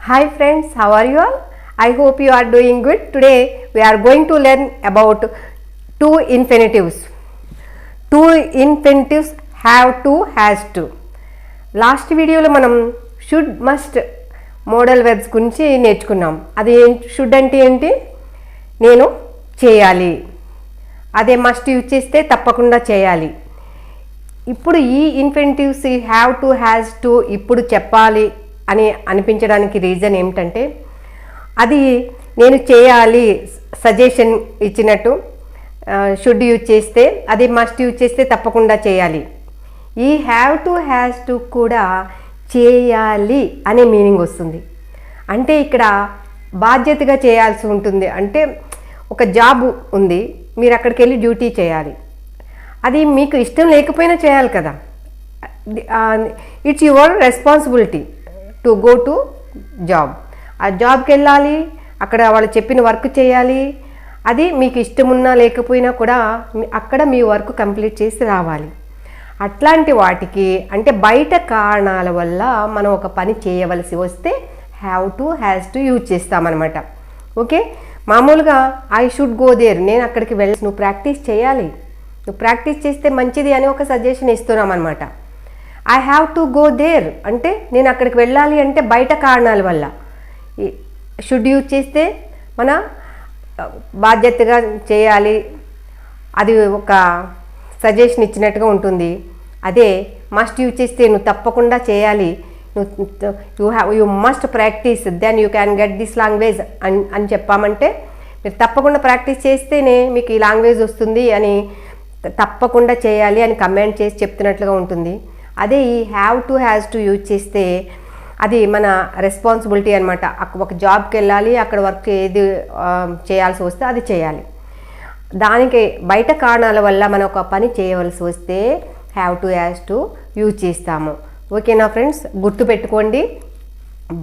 Hi friends, how are you all? I hope you are doing good. Today we are going to learn about two infinitives. Two infinitives have to, has to. Last వీడియోలో మనం should must model verbs గురించి నేర్చుకున్నాం. అది should అంటే ఏంటి? నేను చేయాలి. అదే మస్ట్ యూజ్ చేస్తే తప్పకుండా చేయాలి. ఇప్పుడు ఈ ఇన్ఫినిటివ్స్ హ్యావ్ టు, హ్యాస్ టు ఇప్పుడు చెప్పాలి అని అనిపించడానికి రీజన్ ఏమిటంటే అది నేను చేయాలి సజెషన్ ఇచ్చినట్టు షుడ్ యూజ్ చేస్తే, అది మస్ట్ యూజ్ చేస్తే తప్పకుండా చేయాలి. ఈ హ్యావ్ టు, హ్యాస్ టు కూడా చేయాలి అనే మీనింగ్ వస్తుంది. అంటే ఇక్కడ బాధ్యతగా చేయాల్సి ఉంటుంది. అంటే ఒక జాబ్ ఉంది, మీరు అక్కడికి వెళ్ళి డ్యూటీ చేయాలి. అది మీకు ఇష్టం లేకపోయినా చేయాలి కదా. It's your responsibility to go to job. ఆ జాబ్కి వెళ్ళాలి, అక్కడ వాళ్ళు చెప్పిన వర్క్ చేయాలి. అది మీకు ఇష్టం ఉన్నా లేకపోయినా కూడా అక్కడ మీ వర్క్ కంప్లీట్ చేసి రావాలి. అట్లాంటి వాటికి అంటే బయట కారణాల వల్ల మనం ఒక పని చేయవలసి వస్తే have to, has to use చేస్తామన్నమాట. ఓకే, మామూలుగా ఐ షుడ్ గో దేర్, నేను అక్కడికి వెళ్ళి నువ్వు ప్రాక్టీస్ చేయాలి, నువ్వు ప్రాక్టీస్ చేస్తే మంచిది అని ఒక సజెషన్ ఇస్తున్నాం అనమాట. I have to go there అంటే నేను అక్కడికి వెళ్ళాలి అంటే బయట కారణాల వల్ల. షుడ్ యూజ్ చేస్తే మన బాధ్యతగా చేయాలి, అది ఒక సజెషన్ ఇచ్చినట్టుగా ఉంటుంది. అదే మస్ట్ యూజ్ చేస్తే నువ్వు తప్పకుండా చేయాలి, you must practise then you can get this language అని చెప్పామంటే మీరు తప్పకుండా ప్రాక్టీస్ చేస్తేనే మీకు ఈ లాంగ్వేజ్ వస్తుంది అని తప్పకుండా చేయాలి అని కమెంట్ చేసి చెప్తున్నట్లుగా ఉంటుంది. అదే ఈ have to, has to use చేస్తే అది మన రెస్పాన్సిబిలిటీ అనమాట. ఒక జాబ్కి వెళ్ళాలి, అక్కడ వర్క్ ఏది చేయాల్సి వస్తే అది చేయాలి. దానికి బయట కారణాల వల్ల మనం ఒక పని చేయవలసి వస్తే have to, has to use చేస్తాము. ఓకేనా ఫ్రెండ్స్, గుర్తుపెట్టుకోండి.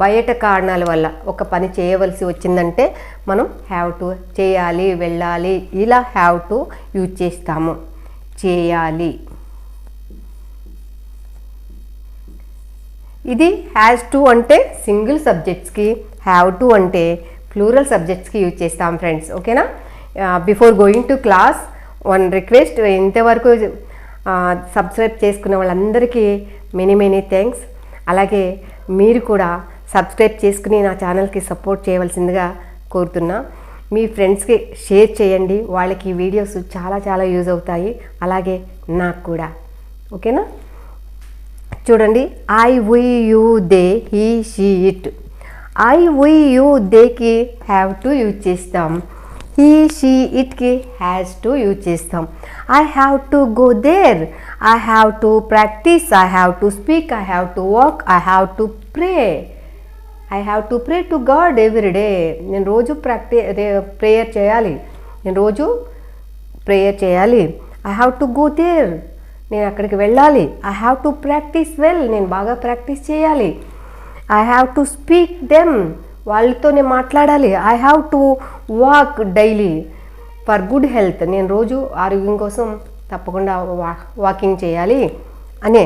బయట కారణాల వల్ల ఒక పని చేయవలసి వచ్చిందంటే మనం హ్యావ్ టు, చేయాలి, వెళ్ళాలి, ఇలా హ్యావ్ టు యూజ్ చేస్తాము. చేయాలి. ఇది హ్యాస్ టు అంటే సింగిల్ సబ్జెక్ట్స్కి, హ్యావ్ టు అంటే ప్లూరల్ సబ్జెక్ట్స్కి యూజ్ చేస్తాం ఫ్రెండ్స్. ఓకేనా? Before going to class one request, ఇంతవరకు సబ్స్క్రైబ్ చేసుకున్న వాళ్ళందరికీ మెనీ థ్యాంక్స్. అలాగే మీరు కూడా సబ్స్క్రైబ్ చేసుకుని నా ఛానల్కి సపోర్ట్ చేయవలసిందిగా కోరుతున్నా. మీ ఫ్రెండ్స్కి షేర్ చేయండి, వాళ్ళకి ఈ వీడియోస్ చాలా యూజ్ అవుతాయి, అలాగే నాకు కూడా. ఓకేనా? చూడండి, I, we, you, they, he, she, it. I, we, you, దేకి హ్యావ్ టు యూజ్ చేస్తాం. హీ, షీ, ఇట్కి హ్యాస్ టు యూజ్ చేస్తాం. I have to go there, I have to practise, I have to speak, I have to walk, I have to pray. I have to pray to God every day. నేను రోజు prayer చేయాలి, నేను రోజు prayer చేయాలి. I have to go there, నేను అక్కడికి వెళ్ళాలి. I have to practice well, నేను బాగా ప్రాక్టీస్ చేయాలి. I have to speak them, వాళ్ళతో నేను మాట్లాడాలి. I have to walk daily for good health, నేను రోజు ఆరోగ్యం కోసం తప్పకుండా వాకింగ్ చేయాలి అనే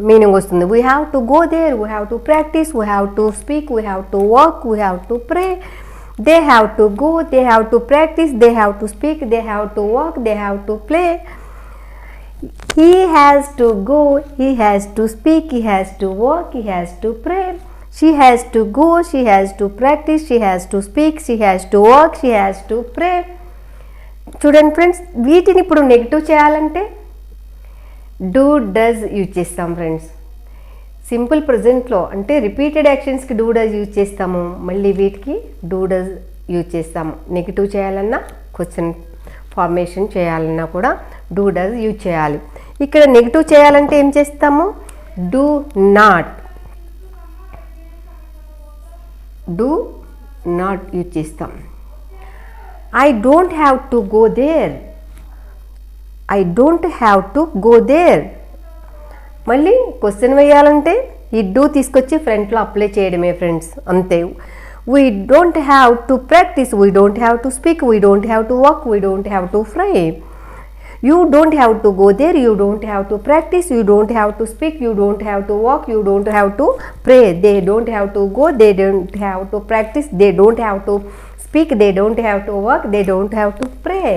మీనింగ్ వస్తుంది. We have to go there, we have to practise, we have to speak, we have to walk, we have to pray. They have to go, they have to practise, they have to speak, they have to walk, they have to play. He has to go, he has to speak, he has to walk, he has to pray. She has to go, she has to practice, she has to speak, she has to walk, she has to pray. చూడండి friends, వీటిని ఇప్పుడు negative చేయాలంటే do, does use చేస్తాం friends. Simple ప్రజెంట్లో అంటే repeated యాక్షన్స్కి do, does use చేస్తాము, మళ్ళీ వీటికి do, does use చేస్తాము. నెగిటివ్ చేయాలన్నా, క్వశ్చన్ ఫార్మేషన్ చేయాలన్నా కూడా డూ, డస్ యూజ్ చేయాలి. ఇక్కడ నెగిటివ్ చేయాలంటే ఏం చేస్తాము? Do not, do not use చేస్తాం. I don't have to go there, I don't have to go there. మళ్ళీ క్వశ్చన్ వేయాలంటే ఈ డూ తీసుకొచ్చి ఫ్రంట్లో అప్లై చేయడమే ఫ్రెండ్స్, అంతే. We don't have to practice, we don't have to speak, we don't have to walk, we don't have to pray. You don't have to go there, you don't have to practice, you don't have to speak, you don't have to walk, you don't have to pray. They don't have to go, they don't have to practice, they don't have to speak, they don't have to work, they don't have to pray.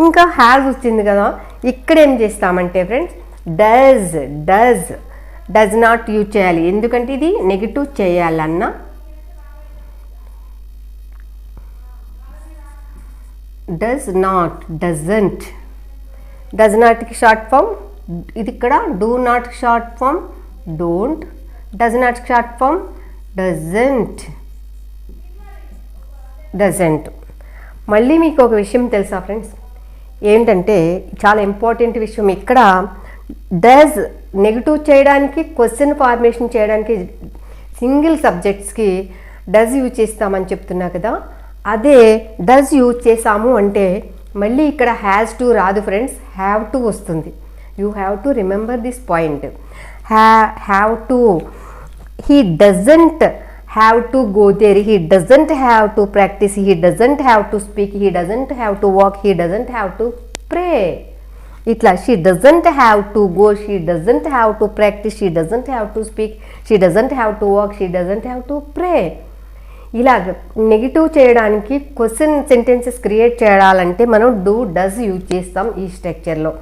ఇంకా has వచ్చింది కదా, ఇక్కడ ఏం చేస్తామంటే friends does not use చేయాలి, ఎందుకంటే ఇది negative చేయాలన్నా. డస్ నాట్, డజంట్, డస్ నాట్కి షార్ట్ ఫామ్ ఇది ఇక్కడ, do not short form don't, does not short form doesn't. మళ్ళీ మీకు ఒక విషయం తెలుసా ఫ్రెండ్స్, ఏంటంటే చాలా ఇంపార్టెంట్ విషయం, ఇక్కడ డస్ నెగిటివ్ చేయడానికి, క్వశ్చన్ ఫార్మేషన్ చేయడానికి సింగిల్ సబ్జెక్ట్స్కి డస్ యూజ్ చేస్తామని చెప్తున్నా కదా, అదే డస్ యూజ్ చేసాము అంటే మళ్ళీ ఇక్కడ హ్యాస్ టు రాదు ఫ్రెండ్స్, హ్యావ్ టు వస్తుంది. You have to remember this point. Have to, he doesn't have to go there, he doesn't have to practise, he doesn't have to speak, he doesn't have to walk, he doesn't have to pray. ఇట్లా she doesn't have to go, she doesn't have to practise, she doesn't have to speak, she doesn't have to walk, she doesn't have to ప్రే. ఇలాగ negative చేయడానికి question sentences create చేయాలంటే మనం do does use చేస్తాం ఈ స్ట్రక్చర్లో.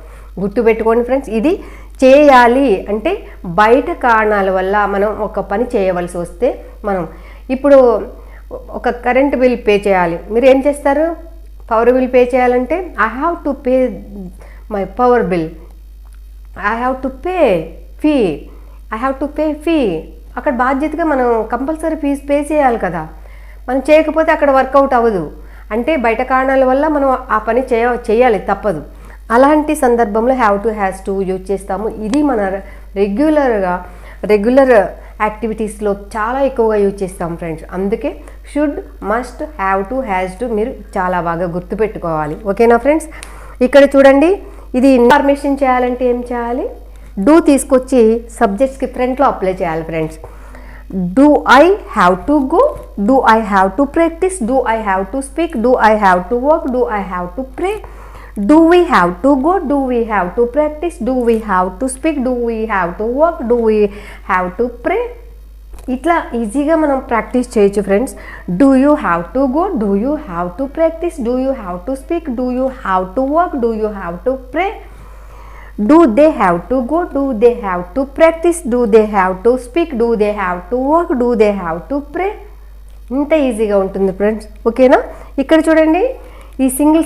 గుర్తుపెట్టుకోండి friends, ఇది చేయాలి అంటే బయట కారణాల వల్ల మనం ఒక పని చేయవలసి వస్తే, మనం ఇప్పుడు ఒక కరెంట్ బిల్ పే చేయాలి, మీరు ఏం చేస్తారు? పవర్ బిల్ పే చేయాలంటే I have to pay my power bill, I have to pay fee, I have to pay fee. అక్కడ బాధ్యతగా మనం కంపల్సరీ ఫీజు పే చేయాలి కదా, మనం చేయకపోతే అక్కడ వర్కౌట్ అవ్వదు. అంటే బయట కారణాల వల్ల మనం ఆ పని చేయాలి, తప్పదు. అలాంటి సందర్భంలో have to, has to use చేస్తాము. ఇది మన రెగ్యులర్ యాక్టివిటీస్లో చాలా ఎక్కువగా యూజ్ చేస్తాం ఫ్రెండ్స్. అందుకే should, must, have to, has to మీరు చాలా బాగా గుర్తుపెట్టుకోవాలి. ఓకేనా ఫ్రెండ్స్? ఇక్కడ చూడండి, ఇది ఇన్ఫర్మేషన్ చేయాలంటే ఏం చేయాలి? డూ తీసుకొచ్చి సబ్జెక్ట్స్కి ఫ్రంట్లో అప్లై చేయాలి friends. Do I have to go, do I have to practice, do I have to speak, do I have to walk, do I have to pray, do we have to go, do we have to practice, do we have to speak, do we have to walk, do we have to pray. ఇట్లా ఈజీగా మనం practice చేయొచ్చు friends. Do you have to go, do you have to practice, do you have to speak, do you have to walk, do you have to pray, do they have to go, do they have to practice, do they have to speak, do they have to walk, do they have to ప్రే. ఇంత ఈజీగా ఉంటుంది friends. ఓకేనా? ఇక్కడ చూడండి, ఈ single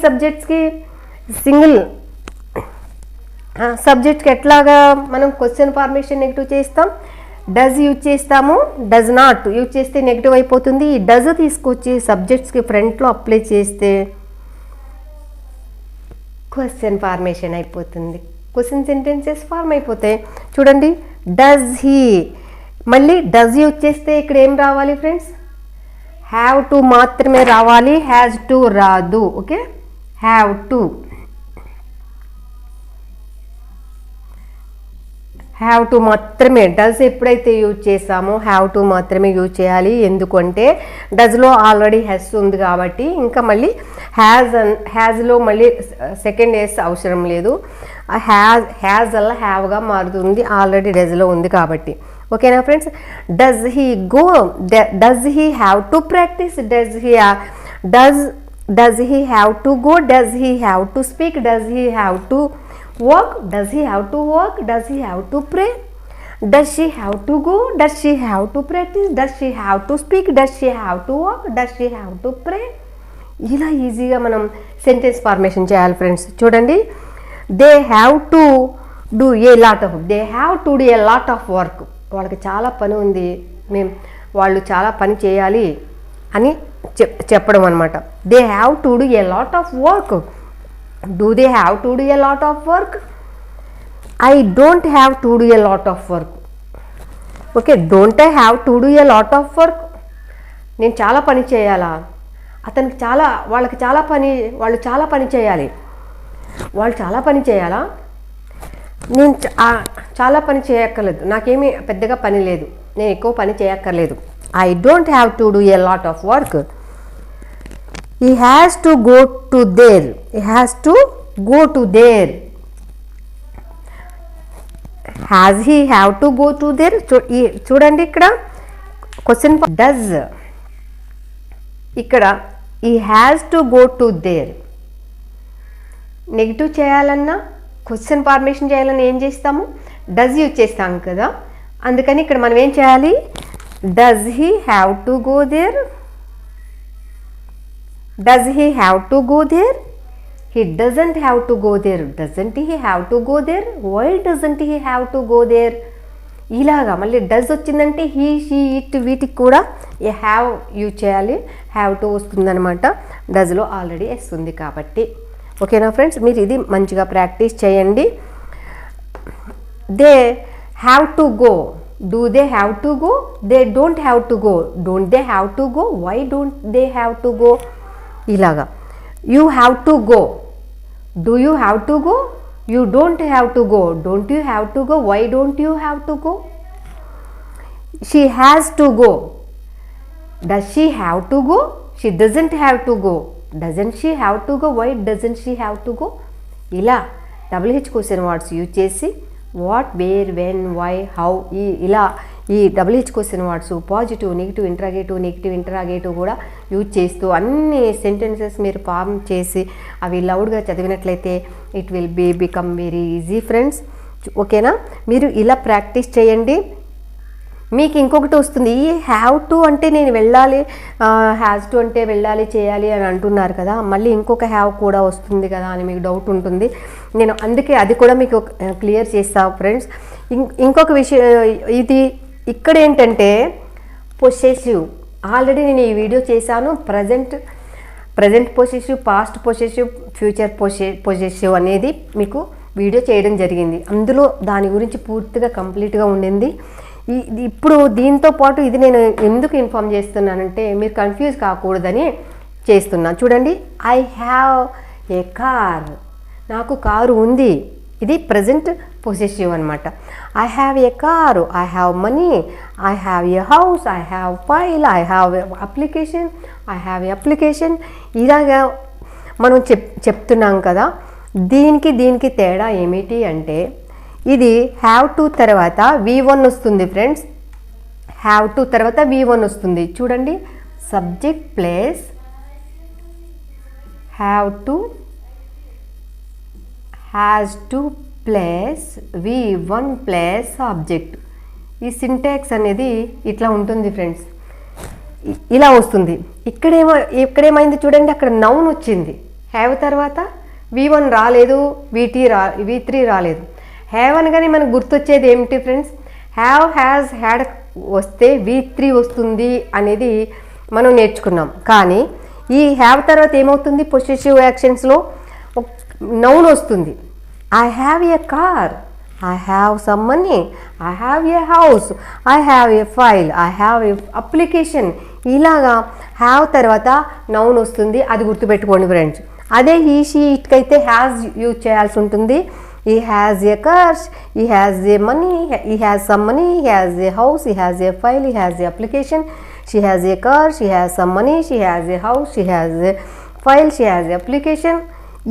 సబ్జెక్ట్కి ఎట్లాగా మనం క్వశ్చన్ ఫార్మేషన్ నెగిటివ్ చేస్తాం, డస్ యూజ్ చేస్తాము, డస్ నాట్ యూజ్ చేస్తే నెగిటివ్ అయిపోతుంది. ఈ డస్ తీసుకొచ్చి సబ్జెక్ట్స్కి ఫ్రంట్లో అప్లై చేస్తే క్వశ్చన్ ఫార్మేషన్ అయిపోతుంది, క్వశ్చన్ సెంటెన్సెస్ ఫార్మ్ అయిపోతాయి. చూడండి, డస్ హీ, మళ్ళీ డస్ యూజ్ చేస్తే ఇక్కడ ఏం రావాలి ఫ్రెండ్స్? హ్యావ్ టు మాత్రమే రావాలి, హ్యాజ్ టు రాదు. Okay, have to, have to మాత్రమే. డస్ ఎప్పుడైతే యూజ్ చేసామో హ్యావ్ టు మాత్రమే యూజ్ చేయాలి. ఎందుకంటే డస్లో ఆల్రెడీ హెస్ ఉంది కాబట్టి ఇంకా మళ్ళీ హ్యాజ్లో మళ్ళీ సెకండ్ ఎస్ అవసరం లేదు. హ్యాజ్ అలా హ్యావ్గా మారుతుంది, ఆల్రెడీ డస్లో ఉంది కాబట్టి. ఓకేనా friends? Does he go, does he have to practice, does he have to go, does he have to speak, does he have to walk, does he have to walk, does he have to pray, does she have to go, does she have to practice, does she have to speak, does she have to walk, does she have to pray. ఇలా ఈజీగా మనం sentence formation చేయాలి friends. చూడండి, they have to do a lot of, they have to do a lot of work. వాళ్ళకి చాలా పని ఉంది, వాళ్ళు చాలా పని చేయాలి అని చెప్పడం అనమాట. They have to do a lot of work. Do they have to do a lot of work? I don't have to do a lot of work. Okay, don't I have to do a lot of work? నేను చాలా పని చేయాలా? వాళ్ళకి వాళ్ళు చాలా పని చేయాలి. వాళ్ళు చాలా పని చేయాలా? నేను చాలా పని చేయక్కర్లేదు, నాకేమీ పెద్దగా పని లేదు, నేను ఎక్కువ పని చేయక్కర్లేదు. I don't have to do a lot of work. He has to go to there. He has to go to there. Has he have to go to there? చూడండి ఇక్కడ క్వశ్చన్ డస్, ఇక్కడ he has to go to there. Negative చేయాలన్నా question formation చేయాలన్నా ఏం చేస్తాము, does use చేస్తాం కదా. అందుకని ఇక్కడ మనం ఏం చేయాలి, does he have to go there, does he have to go there, he doesn't have to go there, doesn't he have to go there, why doesn't he have to go there. ఇలాగా మళ్ళీ does వచ్చిందంటే he she it వీటికి కూడా ఏ have use చేయాలి, have to వస్తుందన్నమాట. డస్లో already yes ఉంది కాబట్టి. ఓకేనా ఫ్రెండ్స్, మీరు ఇది మంచిగా ప్రాక్టీస్ చేయండి. They have to go, do they have to go, they don't have to go, don't they have to go, why don't they have to go. ఇలాగా you have to go, do you have to go, you don't have to go, don't you have to go, why don't you have to go. She has to go, does she have to go, she doesn't have to go, doesn't she have to go, why doesn't she have to go. ఇలా WH question words use చేసి what, where, when, why, how, ఇలా ఈ WH question words positive, negative, interrogative కూడా use చేస్తూ అన్ని sentences మీరు form చేసి అవి లౌడ్గా చదివినట్లయితే it will become very easy friends. ఓకేనా, మీరు ఇలా ప్రాక్టీస్ చేయండి. మీకు ఇంకొకటి వస్తుంది, ఈ హ్యావ్ టు అంటే నేను వెళ్ళాలి, హ్యాస్ టు అంటే వెళ్ళాలి చేయాలి అని అంటున్నారు కదా, మళ్ళీ ఇంకొక హ్యావ్ కూడా వస్తుంది కదా అని మీకు డౌట్ ఉంటుంది. నేను అందుకే అది కూడా మీకు క్లియర్ చేస్తాను ఫ్రెండ్స్. ఇంకొక విషయం, ఇది ఇక్కడ ఏంటంటే పొసెసివ్, ఆల్రెడీ నేను ఈ వీడియో చేశాను. Present possessive, past possessive, future possessive అనేది మీకు వీడియో చేయడం జరిగింది. అందులో దాని గురించి పూర్తిగా కంప్లీట్గా ఉండింది. ఇప్పుడు దీంతో పాటు ఇది నేను ఎందుకు ఇన్ఫామ్ చేస్తున్నానంటే మీరు కన్ఫ్యూజ్ కాకూడదని చేస్తున్నాను. చూడండి, ఐ హ్యావ్ ఏ కార్, నాకు కారు ఉంది, ఇది ప్రజెంట్ పొసెసివ్ అనమాట. I have a car, I have money, I have a house, I have file, I have application, I have a application. ఇలాగా మనం చెప్తున్నాం కదా. దీనికి తేడా ఏమిటి అంటే, ఇది హ్యావ్ టు తర్వాత V1 వస్తుంది ఫ్రెండ్స్. హ్యావ్ టు తర్వాత V1 వస్తుంది. చూడండి, subject plus have to, has to plus V1 plus object. ఈ సింటాక్స్ అనేది ఇట్లా ఉంటుంది ఫ్రెండ్స్, ఇలా వస్తుంది. ఇక్కడేమైంది చూడండి, అక్కడ నౌన్ వచ్చింది, హ్యావ్ తర్వాత V1 రాలేదు, V3 రాలేదు. హ్యావ్ అనగానే మనకు గుర్తొచ్చేది ఏమిటి ఫ్రెండ్స్, హ్యావ్, హ్యాజ్, హ్యాడ్ వస్తే V3 వస్తుంది అనేది మనం నేర్చుకున్నాం. కానీ ఈ హ్యావ్ తర్వాత ఏమవుతుంది, పొసెసివ్ యాక్షన్స్లో నౌన్ వస్తుంది. I have a car, I have some money, I have a house, I have a file, I have a application. ఇలాగా హ్యావ్ తర్వాత నౌన్ వస్తుంది, అది గుర్తుపెట్టుకోండి ఫ్రెండ్స్. అదే ఈ షీ ఇట్కైతే హ్యాజ్ యూజ్ చేయాల్సి ఉంటుంది. he has a car, he has a money, he has some money, he has a house, he has a file, he has a application. She has a car, she has some money, she has a house, she has a file, she has a application.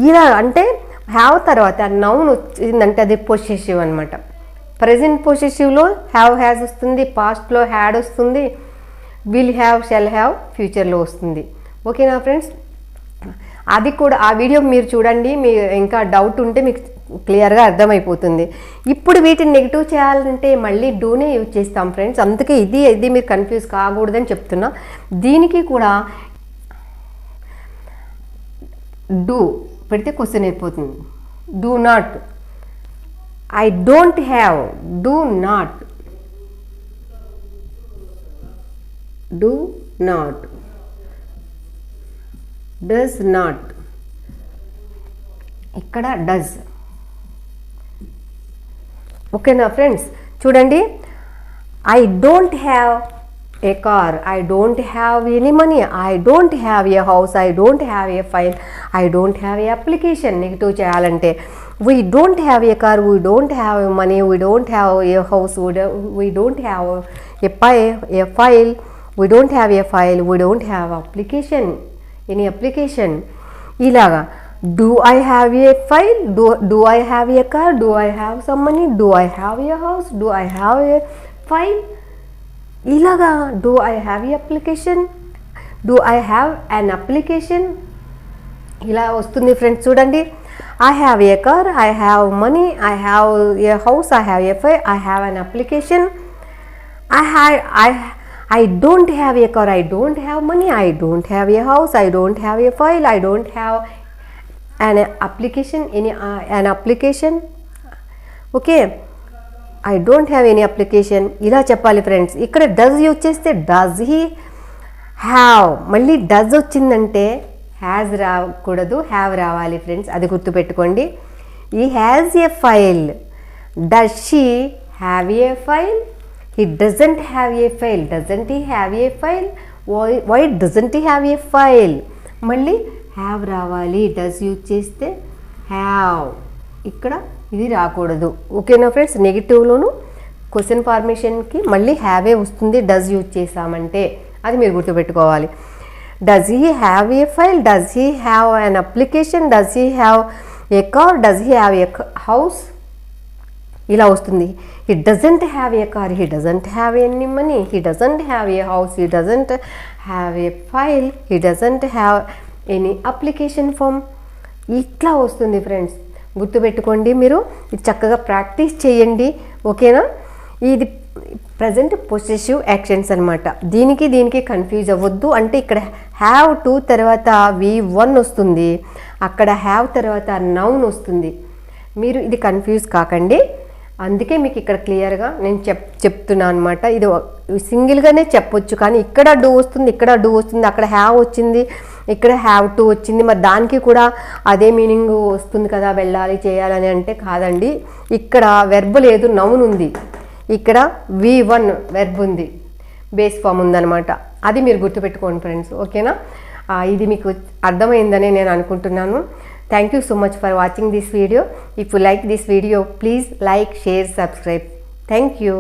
ఇలా అంటే have తర్వాత noun వచ్చిందంటే అది possessive అనమాట. Present పొసెసివ్లో have, has వస్తుంది, పాస్ట్లో had వస్తుంది, will have, shall have ఫ్యూచర్లో వస్తుంది. ఓకేనా ఫ్రెండ్స్, అది కూడా ఆ వీడియో మీరు చూడండి. మీ ఇంకా డౌట్ ఉంటే మీకు క్లియర్గా అర్థమైపోతుంది. ఇప్పుడు వీటిని నెగిటివ్ చేయాలంటే మళ్ళీ డూనే యూజ్ చేస్తాం ఫ్రెండ్స్. అందుకే ఇది మీరు కన్ఫ్యూజ్ కాకూడదని చెప్తున్నా. దీనికి కూడా డూ పెడితే క్వశ్చన్ అయిపోతుంది. Do not, I don't have, do not, do not, does not, ఇక్కడ డస్. ఓకేనా ఫ్రెండ్స్, చూడండి, I don't have a car, I don't have any money, I don't have a house, I don't have a file, I don't have a application. Negative చేయాలంటే we don't have a car, we don't have money, we don't have a house, we don't have a file, we don't have a file, we don't have application, any application. ఇలాగా Do I have a file? Do I have a car? Do I have some money? Do I have a house? Do I have a file? ఇలాగా do I have a application? Do I have an application? ఇలా వస్తుంది friends చూడండి. I have a car, I have money, I have a house, I have a file, I have an application. I don't have a car, I don't have money, I don't have a house, I don't have a file, I don't have an application, an application. Okay, I don't have any application. ఇలా చెప్పాలి friends. ఇక్కడ does use చేస్తే does he have, మళ్ళీ does వచ్చిందంటే has రాకూడదు, have రావాలి friends, అది గుర్తుపెట్టుకోండి. ఈ has a file. Does she have a file? He doesn't have a file. Doesn't he have a file? Why doesn't he have a file? మళ్ళీ have రావాలి. Does use చేస్తే have, ఇక్కడ ఇది రాకూడదు. ఓకేనా ఫ్రెండ్స్? నెగిటివ్లోను క్వశ్చన్ ఫార్మేషన్కి మళ్ళీ హ్యావే వస్తుంది does use చేసామంటే, అది మీరు గుర్తుపెట్టుకోవాలి. Does he have a file? Does he have an application? Does he have a car? Does he have a house? ఇలా వస్తుంది. He doesn't have a car, he doesn't have any money, he doesn't have a house, he doesn't have a file, he doesn't have any application form. ఇట్లా వస్తుంది friends, గుర్తుపెట్టుకోండి. మీరు ఇది చక్కగా practice చేయండి. ఓకేనా? ఇది ప్రజెంట్ పొసెసివ్ యాక్షన్స్ అనమాట. దీనికి కన్ఫ్యూజ్ అవ్వద్దు. అంటే ఇక్కడ హ్యావ్ టు తర్వాత V1 వస్తుంది, అక్కడ హ్యావ్ తర్వాత నౌన్ వస్తుంది. మీరు ఇది కన్ఫ్యూజ్ కాకండి. అందుకే మీకు ఇక్కడ క్లియర్గా నేను చెప్తున్నాను అనమాట. ఇది సింగిల్గానే చెప్పొచ్చు, కానీ ఇక్కడ డూ వస్తుంది, ఇక్కడ డూ వస్తుంది, అక్కడ హ్యావ్ వచ్చింది, ఇక్కడ హ్యావ్ టు వచ్చింది. మరి దానికి కూడా అదే మీనింగ్ వస్తుంది కదా, వెళ్ళాలి చేయాలని అంటే కాదండి. ఇక్కడ వెర్బ్ లేదు, నౌన్ ఉంది. ఇక్కడ V1 వెర్బ్ ఉంది, బేస్ ఫామ్ ఉందన్నమాట. అది మీరు గుర్తుపెట్టుకోండి ఫ్రెండ్స్. ఓకేనా? ఇది మీకు అర్థమైందని నేను అనుకుంటున్నాను. Thank you so much for watching this video. If you like this video, please like, share, subscribe. Thank you.